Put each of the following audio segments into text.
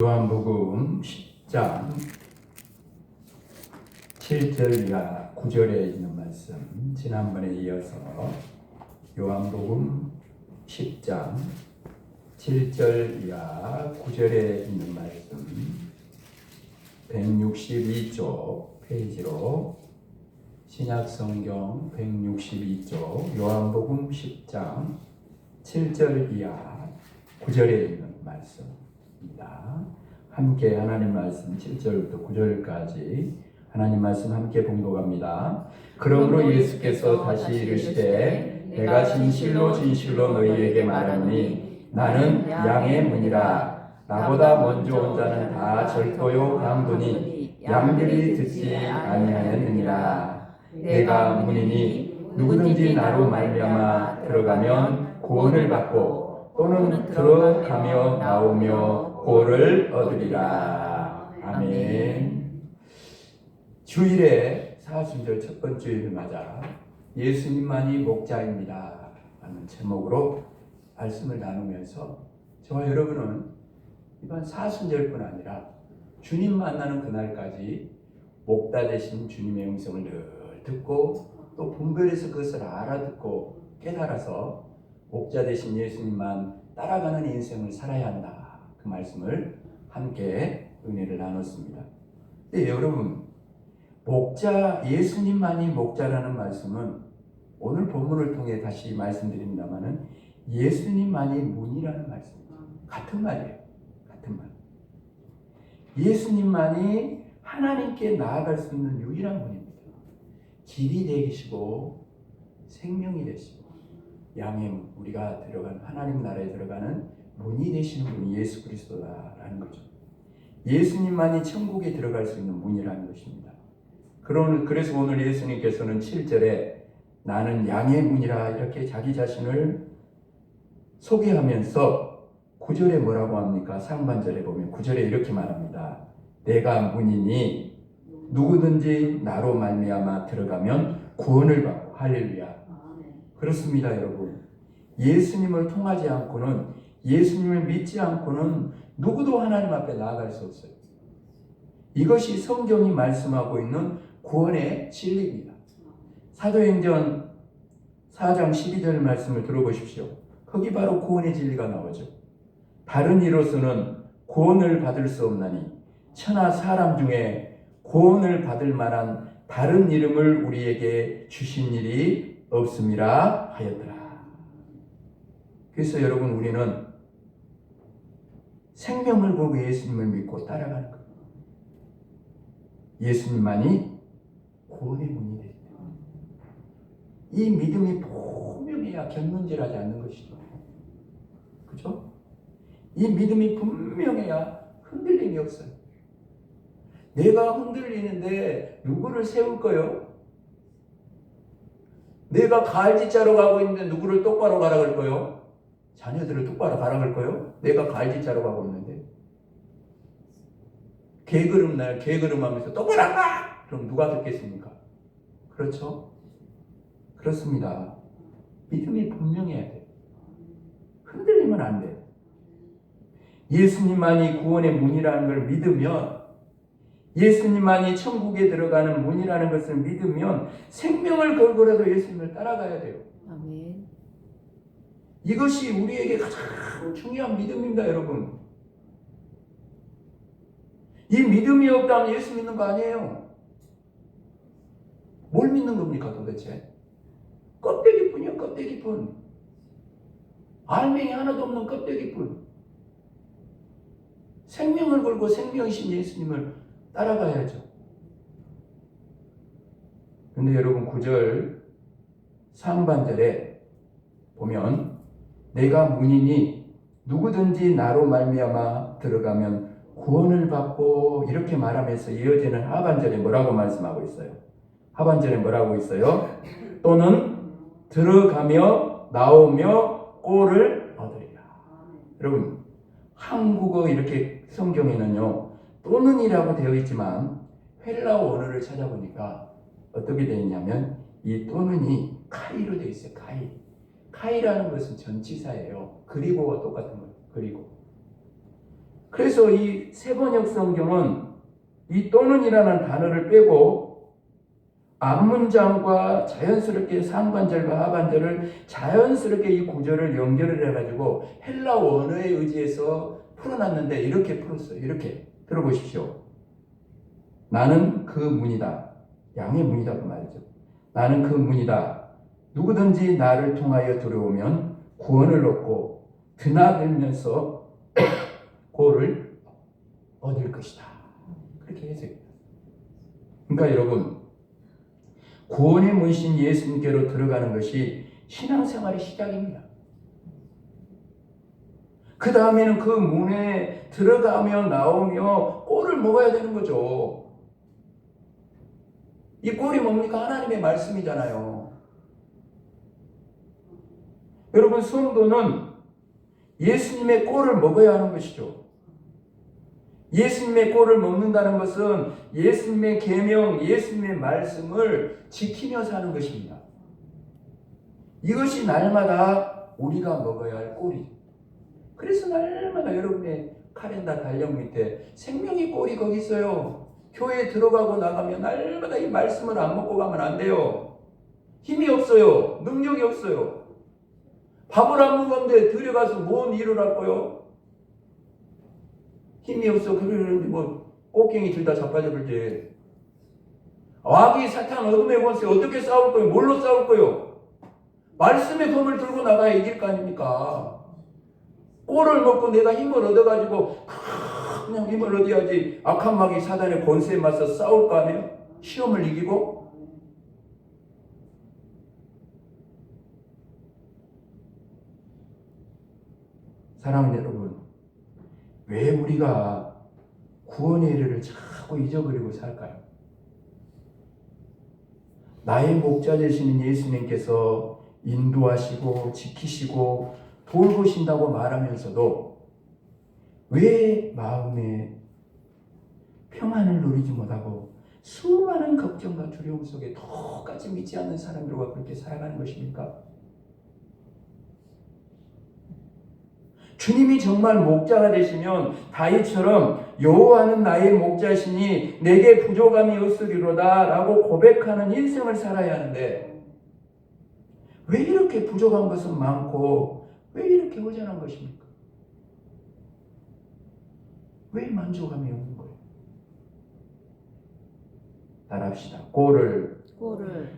요한복음 10장 7절 이하 9절에 있는 말씀, 지난번에 이어서 요한복음 10장 7절 이하 9절에 있는 말씀 162쪽 페이지로 신약성경 162쪽 요한복음 10장 7절 이하 9절에 있는 말씀입니다. 함께 하나님 말씀 7절부터 9절까지 하나님 말씀 함께 봉독합니다. 그러므로 예수께서 다시 이르시되 내가 진실로 진실로 너희에게 말하노니 나는 양의 문이라. 나보다 먼저 온 자는 다 절도요 강도니 양들이 듣지 아니하였느니라. 내가 문이니 누구든지 나로 말미암아 들어가면 구원을 받고 또는 들어가며 나오며 구원을 얻으리라. 아멘. 주일에 사순절 첫 번째 주일을 맞아 예수님만이 목자입니다 하는 제목으로 말씀을 나누면서 저와 여러분은 이번 사순절뿐 아니라 주님 만나는 그날까지 목자 되신 주님의 음성을 늘 듣고 또 분별해서 그것을 알아듣고 깨달아서 목자 되신 예수님만 따라가는 인생을 살아야 한다. 그 말씀을 함께 은혜를 나눴습니다. 네, 여러분, 목자, 예수님만이 목자라는 말씀은 오늘 본문을 통해 다시 말씀드립니다만은 예수님만이 문이라는 말씀입니다. 같은 말이에요. 같은 말. 예수님만이 하나님께 나아갈 수 있는 유일한 문입니다. 길이 되시고 생명이 되시고 양의 문, 우리가 들어간 하나님 나라에 들어가는 문이 되시는 분이 예수 그리스도다라는 거죠. 예수님만이 천국에 들어갈 수 있는 문이라는 것입니다. 그래서 오늘 예수님께서는 7절에 나는 양의 문이라 이렇게 자기 자신을 소개하면서 9절에 뭐라고 합니까? 상반절에 보면 9절에 이렇게 말합니다. 내가 문이니 누구든지 나로 말미암아 들어가면 구원을 받고. 할렐루야. 그렇습니다, 여러분. 예수님을 통하지 않고는, 예수님을 믿지 않고는 누구도 하나님 앞에 나아갈 수 없어요. 이것이 성경이 말씀하고 있는 구원의 진리입니다. 사도행전 4장 12절 말씀을 들어보십시오. 거기 바로 구원의 진리가 나오죠. 다른 이로서는 구원을 받을 수 없나니 천하 사람 중에 구원을 받을 만한 다른 이름을 우리에게 주신 일이 없음이라 하였더라. 그래서 여러분, 우리는 생명을 걸고 예수님을 믿고 따라가는 거예요. 예수님만이 구원의 문이 됩니다. 이 믿음이 분명해야 견문질하지 않는 것이죠. 그죠? 이 믿음이 분명해야 흔들림이 없어요. 내가 흔들리는데 누구를 세울까요? 내가 갈지자로 가고 있는데 누구를 똑바로 가라 그럴까요? 자녀들을 똑바로 가라 그럴까요? 내가 갈지자로 가고 있는데 개걸음 하면서 똑바로 안 가! 그럼 누가 듣겠습니까? 그렇죠? 그렇습니다. 믿음이 분명해야 돼요. 흔들리면 안 돼요. 예수님만이 구원의 문이라는 걸 믿으면, 예수님만이 천국에 들어가는 문이라는 것을 믿으면 생명을 걸고라도 예수님을 따라가야 돼요. 아멘. 이것이 우리에게 가장 중요한 믿음입니다, 여러분. 이 믿음이 없다면 예수 믿는 거 아니에요. 뭘 믿는 겁니까 도대체? 껍데기뿐이요, 껍데기뿐. 알맹이 하나도 없는 껍데기뿐. 생명을 걸고 생명이신 예수님을 따라가야죠. 근데 여러분 9절 상반절에 보면 내가 문이니 누구든지 나로 말미암아 들어가면 구원을 받고 이렇게 말하면서 이어지는 하반절에 뭐라고 말씀하고 있어요? 하반절에 뭐라고 있어요? 또는 들어가며 나오며 꼴을 얻으리라. 여러분, 한국어 이렇게 성경에는요 또는이라고 되어 있지만 헬라어 언어를 찾아보니까 어떻게 되어 있냐면 이 또는이 카이로 되어 있어요. 카이라는 것은 전치사예요. 그리고와 똑같은 거예요. 그리고 그래서 이 세번역 성경은 이 또는이라는 단어를 빼고 앞문장과 자연스럽게 상반절과 하반절을 자연스럽게 이 구절을 연결을 해가지고 헬라 원어에 의지해서 풀어놨는데 이렇게 풀었어요. 이렇게 들어보십시오. 나는 그 문이다. 양의 문이다 그 말이죠. 나는 그 문이다. 누구든지 나를 통하여 들어오면 구원을 얻고 드나들면서 구원을 얻을 것이다. 그렇게 해석해요. 그러니까 여러분, 구원의 문신 예수님께로 들어가는 것이 신앙생활의 시작입니다. 그 다음에는 그 문에 들어가며 나오며 꼴을 먹어야 되는 거죠. 이 꼴이 뭡니까? 하나님의 말씀이잖아요. 여러분, 성도는 예수님의 꼴을 먹어야 하는 것이죠. 예수님의 꼴을 먹는다는 것은 예수님의 계명, 예수님의 말씀을 지키며 사는 것입니다. 이것이 날마다 우리가 먹어야 할 꼴이죠. 그래서 날마다 여러분의 카렌다 달력 밑에 생명의 꼴이 거기 있어요. 교회에 들어가고 나가면 날마다 이 말씀을 안 먹고 가면 안 돼요. 힘이 없어요. 능력이 없어요. 밥을 안 먹었는데 들어가서 뭔 일을 할 거요? 힘이 없어. 그러는데 뭐 꽃갱이 들다 자빠져 볼지. 마귀 사탄 어둠의 권세 어떻게 싸울 거예요? 뭘로 싸울 거예요? 말씀의 검을 들고 나가야 이길 거 아닙니까? 꼴을 먹고 내가 힘을 얻어가지고 그냥 힘을 얻어야지 악한 마귀 사단의 권세에 맞서 싸울 거 아니에요? 시험을 이기고. 사랑하는 여러분, 왜 우리가 구원의 일을 자꾸 잊어버리고 살까요? 나의 목자 되시는 예수님께서 인도하시고 지키시고 돌보신다고 말하면서도 왜 마음에 평안을 누리지 못하고 수많은 걱정과 두려움 속에 똑같이 믿지 않는 사람들과 그렇게 살아가는 것입니까? 주님이 정말 목자가 되시면 다윗처럼 여호와는 나의 목자시니 내게 부족함이 없으리로다 라고 고백하는 인생을 살아야 하는데 왜 이렇게 부족한 것은 많고 왜 이렇게 허전한 것입니까? 왜 만족함이 없는 거예요? 따라합시다. 꼴을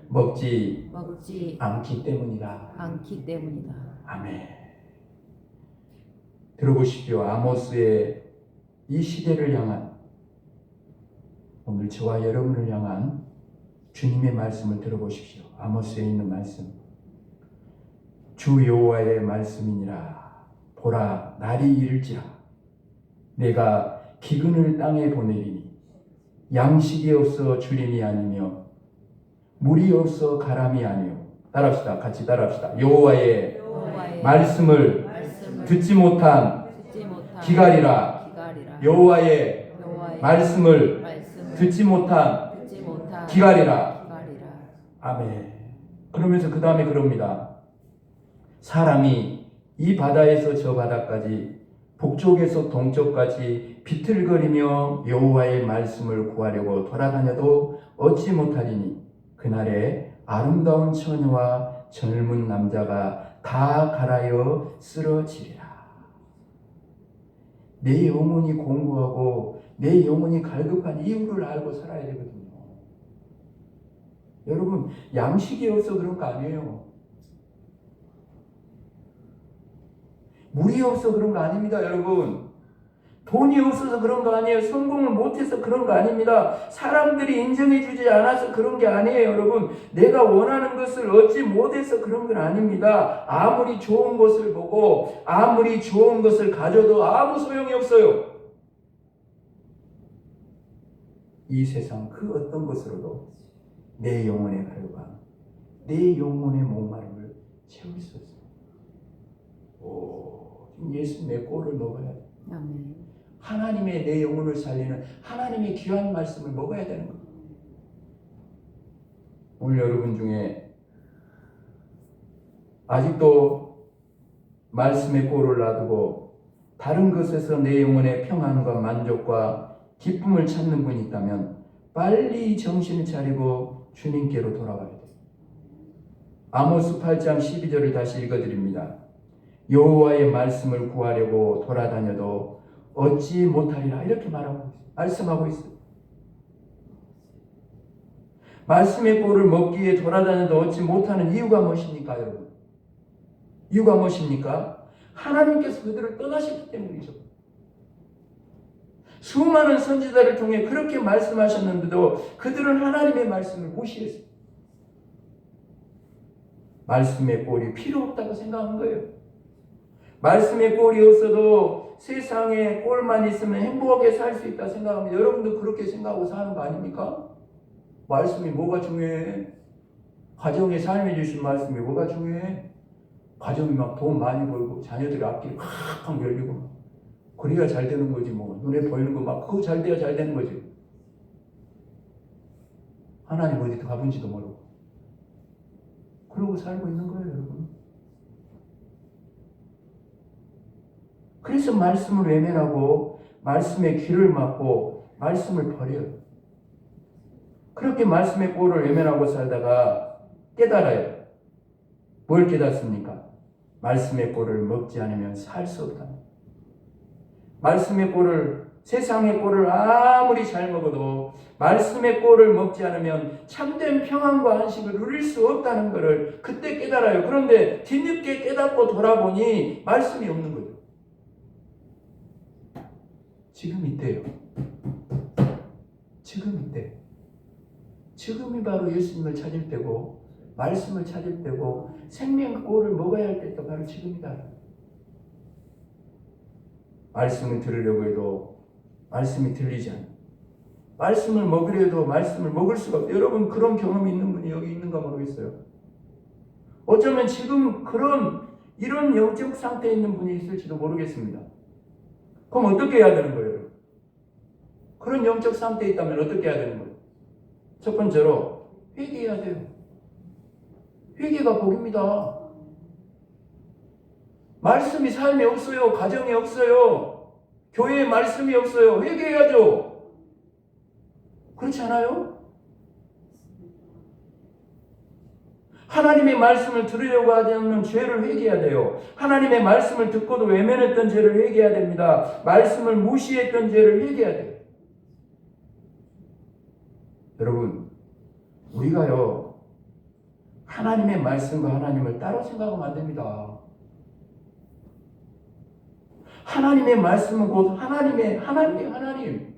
먹지 않기 때문이다. 아멘. 들어보십시오. 아모스의 이 시대를 향한, 오늘 저와 여러분을 향한 주님의 말씀을 들어보십시오. 아모스에 있는 말씀. 주 여호와의 말씀이니라. 보라, 날이 이를지라. 내가 기근을 땅에 보내리니 양식이 없어 주림이 아니며 물이 없어 가람이 아니요. 따라합시다. 같이 따라합시다. 여호와의 말씀을 듣지 못한 기갈이라. 여호와의 말씀을 듣지 못한 기갈이라. 아멘. 그러면서 그 다음에 그럽니다. 사람이 이 바다에서 저 바다까지 북쪽에서 동쪽까지 비틀거리며 여호와의 말씀을 구하려고 돌아다녀도 얻지 못하리니 그날에 아름다운 처녀와 젊은 남자가 다 갈아여 쓰러지리라. 내 영혼이 공부하고 내 영혼이 갈급한 이유를 알고 살아야 되거든요. 여러분, 양식이 없어 그런 거 아니에요. 물이 없어 그런 거 아닙니다. 여러분, 돈이 없어서 그런 거 아니에요. 성공을 못해서 그런 거 아닙니다. 사람들이 인정해 주지 않아서 그런 게 아니에요. 여러분, 내가 원하는 것을 얻지 못해서 그런 건 아닙니다. 아무리 좋은 것을 보고 아무리 좋은 것을 가져도 아무 소용이 없어요. 이 세상 그 어떤 것으로도 내 영혼의 갈망, 내 영혼의 목마름을 채울 수 없어요. 예수님의 꼴을 먹어야 돼. 아멘. 하나님의 내 영혼을 살리는 하나님의 귀한 말씀을 먹어야 되는 거예요. 오늘 여러분 중에 아직도 말씀의 꼴을 놔두고 다른 것에서 내 영혼의 평안과 만족과 기쁨을 찾는 분이 있다면 빨리 정신을 차리고 주님께로 돌아가야 돼요. 아모스 8장 12절을 다시 읽어드립니다. 여호와의 말씀을 구하려고 돌아다녀도 얻지 못하리라. 이렇게 말씀하고 있어요. 말씀의 꼴을 먹기 위해 돌아다녀도 얻지 못하는 이유가 무엇입니까, 여러분? 이유가 무엇입니까? 하나님께서 그들을 떠나셨기 때문이죠. 수많은 선지자를 통해 그렇게 말씀하셨는데도 그들은 하나님의 말씀을 무시했어요. 말씀의 꼴이 필요 없다고 생각한 거예요. 말씀의 꼴이 없어도 세상에 꼴만 있으면 행복하게 살 수 있다 생각하면 여러분도 그렇게 생각하고 사는 거 아닙니까? 말씀이 뭐가 중요해? 가정의 삶에 주신 말씀이 뭐가 중요해? 가정이 막 돈 많이 벌고 자녀들의 앞길이 팍팍 열리고 그래야 잘 되는 거지 뭐. 눈에 보이는 거 막 그거 잘 돼야 잘 되는 거지. 하나님 어디 가본지도 모르고 그러고 살고 있는 거예요, 여러분. 그래서 말씀을 외면하고 말씀의 귀를 막고 말씀을 버려요. 그렇게 말씀의 꼴을 외면하고 살다가 깨달아요. 뭘 깨닫습니까? 말씀의 꼴을 먹지 않으면 살 수 없다. 말씀의 꼴을, 세상의 꼴을 아무리 잘 먹어도 말씀의 꼴을 먹지 않으면 참된 평안과 안식을 누릴 수 없다는 것을 그때 깨달아요. 그런데 뒤늦게 깨닫고 돌아보니 말씀이 없는 거죠. 지금 이때요. 지금 이때. 지금이 바로 예수님을 찾을 때고 말씀을 찾을 때고 생명의 꼴을 먹어야 할 때가 바로 지금이다. 말씀을 들으려고 해도 말씀이 들리지 않아요. 말씀을 먹으려 해도 말씀을 먹을 수가 없어요. 여러분 그런 경험이 있는 분이 여기 있는가 모르겠어요. 어쩌면 지금 이런 영적 상태에 있는 분이 있을지도 모르겠습니다. 그럼 어떻게 해야 되는 거예요? 그런 영적 상태에 있다면 어떻게 해야 되는 거예요? 첫 번째로 회개해야 돼요. 회개가 복입니다. 말씀이 삶에 없어요. 가정에 없어요. 교회에 말씀이 없어요. 회개해야죠. 그렇지 않아요? 하나님의 말씀을 들으려고 하지 않는 죄를 회개해야 돼요. 하나님의 말씀을 듣고도 외면했던 죄를 회개해야 됩니다. 말씀을 무시했던 죄를 회개해야 돼요. 여러분, 우리가요, 하나님의 말씀과 하나님을 따로 생각하면 안 됩니다. 하나님의 말씀은 곧 하나님.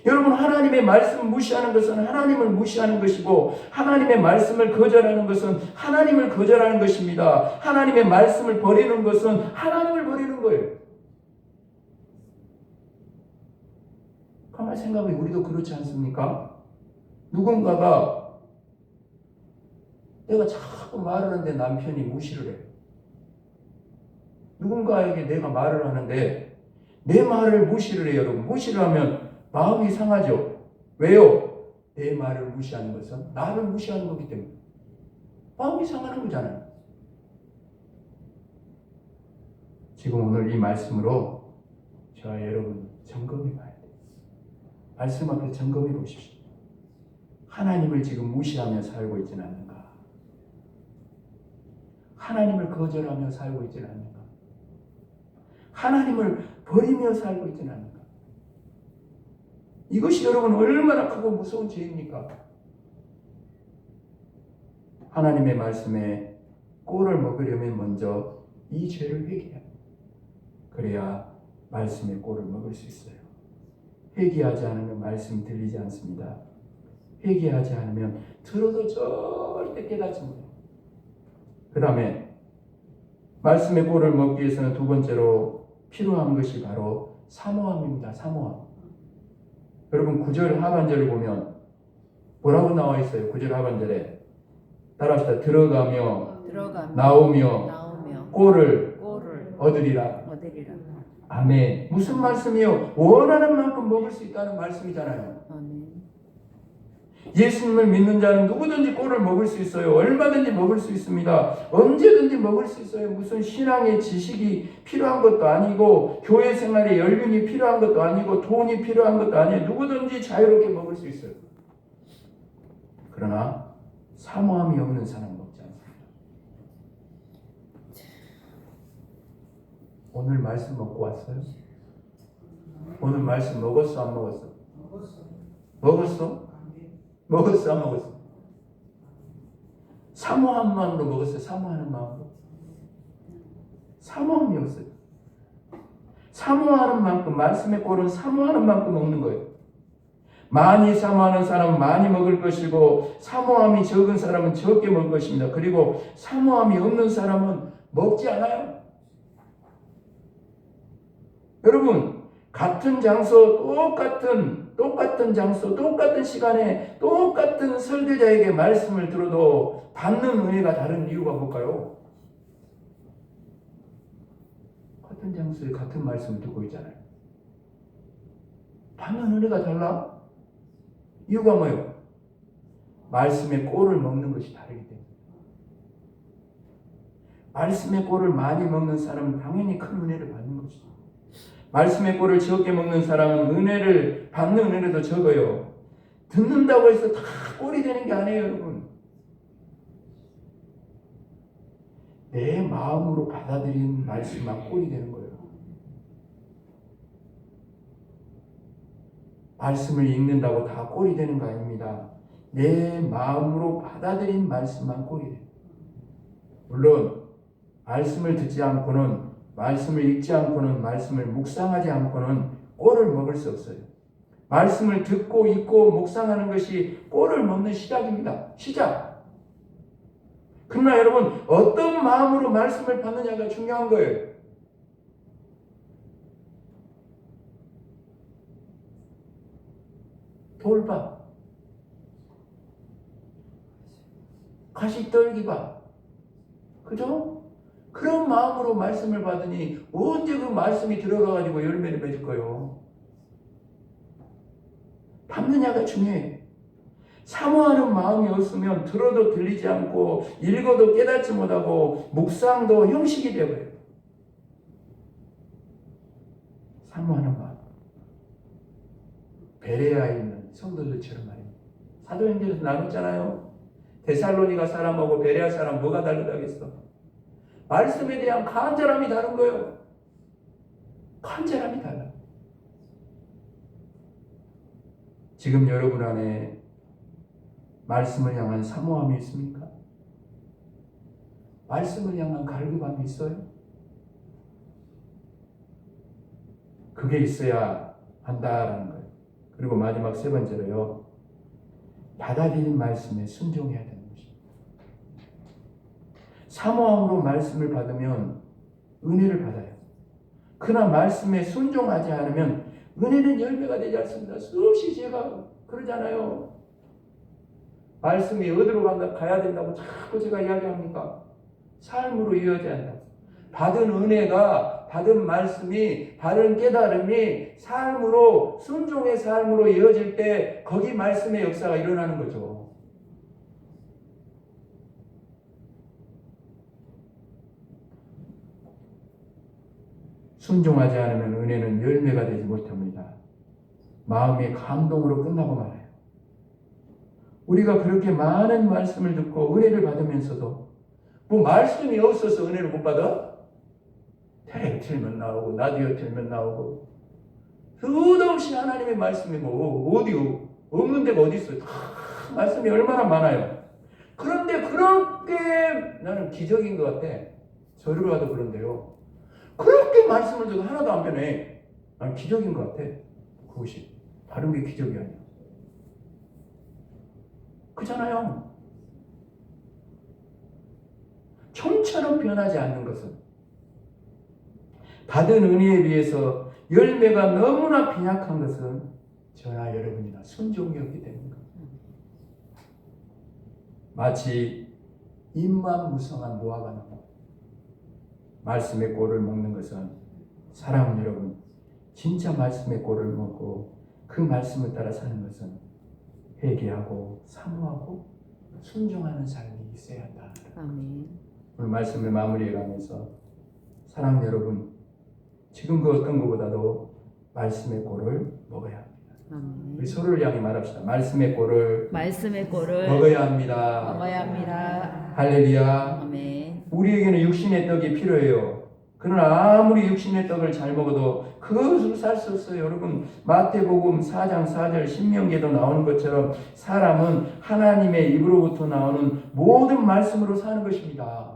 여러분, 하나님의 말씀을 무시하는 것은 하나님을 무시하는 것이고, 하나님의 말씀을 거절하는 것은 하나님을 거절하는 것입니다. 하나님의 말씀을 버리는 것은 하나님을 버리는 거예요. 가만히 생각해, 우리도 그렇지 않습니까? 누군가가 내가 자꾸 말을 하는데 남편이 무시를 해요. 누군가에게 내가 말을 하는데 내 말을 무시를 해요. 여러분, 무시를 하면 마음이 상하죠. 왜요? 내 말을 무시하는 것은 나를 무시하는 거기 때문에 마음이 상하는 거잖아요. 지금 오늘 이 말씀으로 저와 여러분 점검해 봐야 돼요. 말씀 앞에 점검해 보십시오. 하나님을 지금 무시하며 살고 있지는 않는가? 하나님을 거절하며 살고 있지는 않는가? 하나님을 버리며 살고 있지는 않는가? 이것이 여러분 얼마나 크고 무서운 죄입니까? 하나님의 말씀에 꼴을 먹으려면 먼저 이 죄를 회개해야 합니다. 그래야 말씀의 꼴을 먹을 수 있어요. 회개하지 않으면 말씀이 들리지 않습니다. 회개하지 않으면 들어도 절대 깨닫지 못해요. 그 다음에 말씀의 꼴을 먹기 위해서는 두 번째로 필요한 것이 바로 사모함입니다. 사모함. 여러분 9절 하반절을 보면 뭐라고 나와 있어요? 9절 하반절에 따라합시다. 들어가며 나오며 꼴을 얻으리라. 아멘. 무슨 말씀이요? 원하는 만큼 먹을 수 있다는 말씀이잖아요. 예수님을 믿는 자는 누구든지 꼴을 먹을 수 있어요. 얼마든지 먹을 수 있습니다. 언제든지 먹을 수 있어요. 무슨 신앙의 지식이 필요한 것도 아니고 교회 생활에 연륜이 필요한 것도 아니고 돈이 필요한 것도 아니에요. 누구든지 자유롭게 먹을 수 있어요. 그러나 사모함이 없는 사람은 먹지 않습니다. 오늘 말씀 먹고 왔어요? 오늘 말씀 먹었어? 안 먹었어? 먹었어? 먹었어? 안 먹었어? 사모한 마음으로 먹었어요? 사모하는 마음으로? 사모함이 없어요. 사모하는 만큼, 말씀의 꼴은 사모하는 만큼 먹는 거예요. 많이 사모하는 사람은 많이 먹을 것이고 사모함이 적은 사람은 적게 먹을 것입니다. 그리고 사모함이 없는 사람은 먹지 않아요. 여러분, 같은 장소, 똑같은 장소, 똑같은 시간에 똑같은 설교자에게 말씀을 들어도 받는 은혜가 다른 이유가 뭘까요? 같은 장소에 같은 말씀을 듣고 있잖아요. 받는 은혜가 달라? 이유가 뭐예요? 말씀의 꼴을 먹는 것이 다르기 때문에. 말씀의 꼴을 많이 먹는 사람은 당연히 큰 은혜를 받는 것이죠. 말씀의 꼴을 적게 먹는 사람은 은혜를 받는 은혜도 적어요. 듣는다고 해서 다 꼴이 되는 게 아니에요, 여러분. 내 마음으로 받아들인 말씀만 꼴이 되는 거예요. 말씀을 읽는다고 다 꼴이 되는 거 아닙니다. 내 마음으로 받아들인 말씀만 꼴이 돼요. 물론 말씀을 듣지 않고는, 말씀을 읽지 않고는, 말씀을 묵상하지 않고는 꼴을 먹을 수 없어요. 말씀을 듣고 읽고 묵상하는 것이 꼴을 먹는 시작입니다. 시작. 그러나 여러분, 어떤 마음으로 말씀을 받느냐가 중요한 거예요. 돌봐, 가시떨기봐, 그죠? 그런 마음으로 말씀을 받으니 언제 그 말씀이 들어가가지고 열매를 맺을 거예요? 받느냐가 중요해요. 사모하는 마음이 없으면 들어도 들리지 않고 읽어도 깨닫지 못하고 묵상도 형식이 되어요. 사모하는 마음. 베레아에 있는 성도들처럼 말입니다. 사도행전에서 나눴잖아요. 데살로니가 사람하고 베레아 사람 뭐가 다르다겠어? 말씀에 대한 간절함이 다른 거예요. 간절함이 달라. 지금 여러분 안에 말씀을 향한 사모함이 있습니까? 말씀을 향한 갈급함이 있어요? 그게 있어야 한다라는 거예요. 그리고 마지막 세 번째로요. 받아들인 말씀에 순종해야 되는 것입니다. 사모함으로 말씀을 받으면 은혜를 받아요. 그러나 말씀에 순종하지 않으면 은혜는 열매가 되지 않습니다. 수없이 제가 그러잖아요. 말씀이 어디로 가야 된다고 자꾸 제가 이야기합니까? 삶으로 이어져야 한다. 받은 은혜가, 받은 말씀이, 바른 깨달음이 삶으로, 순종의 삶으로 이어질 때 거기 말씀의 역사가 일어나는 거죠. 순종하지 않으면 은혜는 열매가 되지 못합니다. 마음의 감동으로 끝나고 말아요. 우리가 그렇게 많은 말씀을 듣고 은혜를 받으면서도 뭐 말씀이 없어서 은혜를 못 받아? 텔레비 틀면 나오고 라디오 틀면 나오고 끝없이 하나님의 말씀이 뭐 어디요? 없는 데가 어디 있어요? 다 말씀이 얼마나 많아요. 그런데 그렇게 나는 기적인 것 같아. 저를 봐도 그런데요. 그렇게 말씀을 듣고 하나도 안 변해. 난 기적인 것 같아. 그것이 다른 게 기적이 아니야. 그잖아요. 좀처럼 변하지 않는 것은 받은 은혜에 비해서 열매가 너무나 빈약한 것은 저나 여러분이나 순종이 없기 때문입니다. 마치 입만 무성한 무화과 나무. 말씀의 꼴을 먹는 것은 사랑하는 여러분, 진짜 말씀의 꼴을 먹고 그 말씀을 따라 사는 것은 회개하고 사모하고 순종하는 삶이 있어야 한다. 아멘. 오늘 말씀을 마무리해가면서 사랑하는 여러분, 지금 그 어떤 것보다도 말씀의 꼴을 먹어야 합니다. 아멘. 우리 서로를 향해 말합시다. 말씀의 꼴을 말씀의 꼴을 먹어야 합니다. 먹어야 합니다. 할렐루야. 아멘. 우리에게는 육신의 떡이 필요해요. 그러나 아무리 육신의 떡을 잘 먹어도 그것으로 살 수 없어요. 여러분, 마태복음 4장 4절 신명기에도 나오는 것처럼 사람은 하나님의 입으로부터 나오는 모든 말씀으로 사는 것입니다.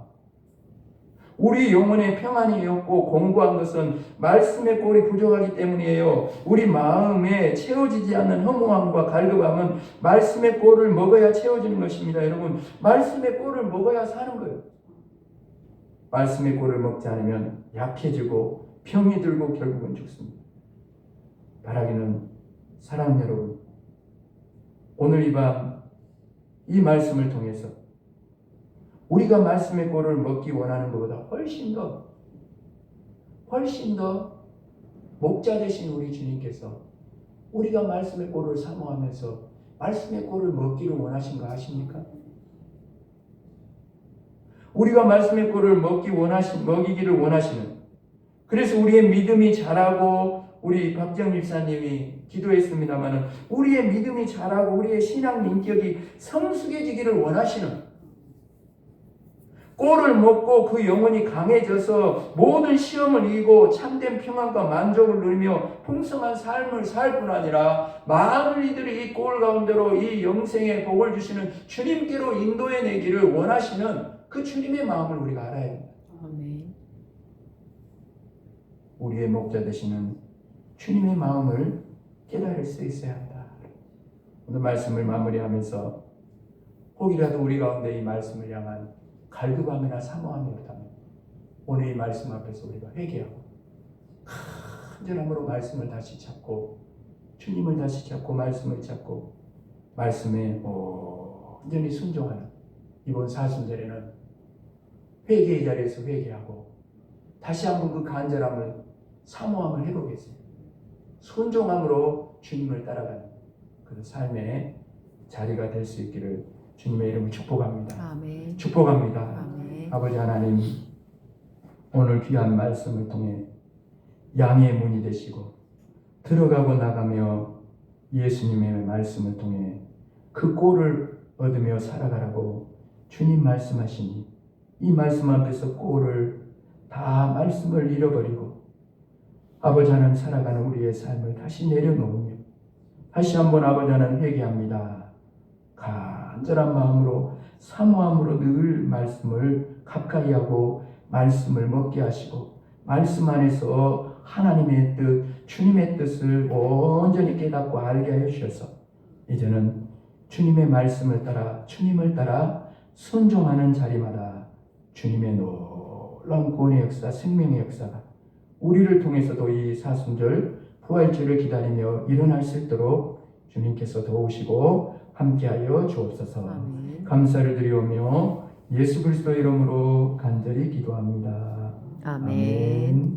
우리 영혼의 평안이 없고 공고한 것은 말씀의 꼴이 부족하기 때문이에요. 우리 마음에 채워지지 않는 허무함과 갈급함은 말씀의 꼴을 먹어야 채워지는 것입니다. 여러분, 말씀의 꼴을 먹어야 사는 거예요. 말씀의 꼴을 먹지 않으면 약해지고 병이 들고 결국은 죽습니다. 바라기는 사랑하는 여러분, 오늘 이 밤 이 말씀을 통해서 우리가 말씀의 꼴을 먹기 원하는 것보다 훨씬 더 목자 되신 우리 주님께서 우리가 말씀의 꼴을 사모하면서 말씀의 꼴을 먹기를 원하신가 아십니까? 우리가 말씀의 꼴을 먹이기를 원하시는, 그래서 우리의 믿음이 자라고, 우리 박정 집사님이 기도했습니다마는 우리의 믿음이 자라고 우리의 신앙 인격이 성숙해지기를 원하시는, 꼴을 먹고 그 영혼이 강해져서 모든 시험을 이기고 참된 평안과 만족을 누리며 풍성한 삶을 살 뿐 아니라 많은 이들이 이 꼴 가운데로 이 영생의 복을 주시는 주님께로 인도해내기를 원하시는 그 주님의 마음을 우리가 알아야 합니다. 아멘. 우리의 목자 되시는 주님의 마음을 깨달을 수 있어야 한다. 오늘 말씀을 마무리하면서 혹이라도 우리 가운데 이 말씀을 향한 갈급함이나 사모함이 없다면 오늘 이 말씀 앞에서 우리가 회개하고 간절함으로 말씀을 다시 찾고 주님을 다시 찾고 말씀을 찾고 말씀에 온전히 순종하는 이번 사순절에는 회개의 자리에서 회개하고 다시 한번 그 간절함을 사모함을 해보겠습니다. 순종함으로 주님을 따라가는 그 삶의 자리가 될 수 있기를 주님의 이름을 축복합니다. 아멘. 축복합니다. 아멘. 아버지 하나님, 오늘 귀한 말씀을 통해 양의 문이 되시고 들어가고 나가며 예수님의 말씀을 통해 그 꼴을 얻으며 살아가라고 주님 말씀하시니 이 말씀 앞에서 꼴을 다 말씀을 잃어버리고 아버지 하나님 살아가는 우리의 삶을 다시 내려놓으며 다시 한번 아버지 하나님 회개합니다. 간절한 마음으로 사모함으로 늘 말씀을 가까이 하고 말씀을 먹게 하시고 말씀 안에서 하나님의 뜻, 주님의 뜻을 온전히 깨닫고 알게 하여 주셔서 이제는 주님의 말씀을 따라 주님을 따라 순종하는 자리마다 주님의 놀라운 구원의 역사, 생명의 역사가 우리를 통해서도 이 사순절 부활주를 기다리며 일어날 수 있도록 주님께서 도우시고 함께하여 주옵소서. 아멘. 감사를 드리오며 예수 그리스도 이름으로 간절히 기도합니다. 아멘.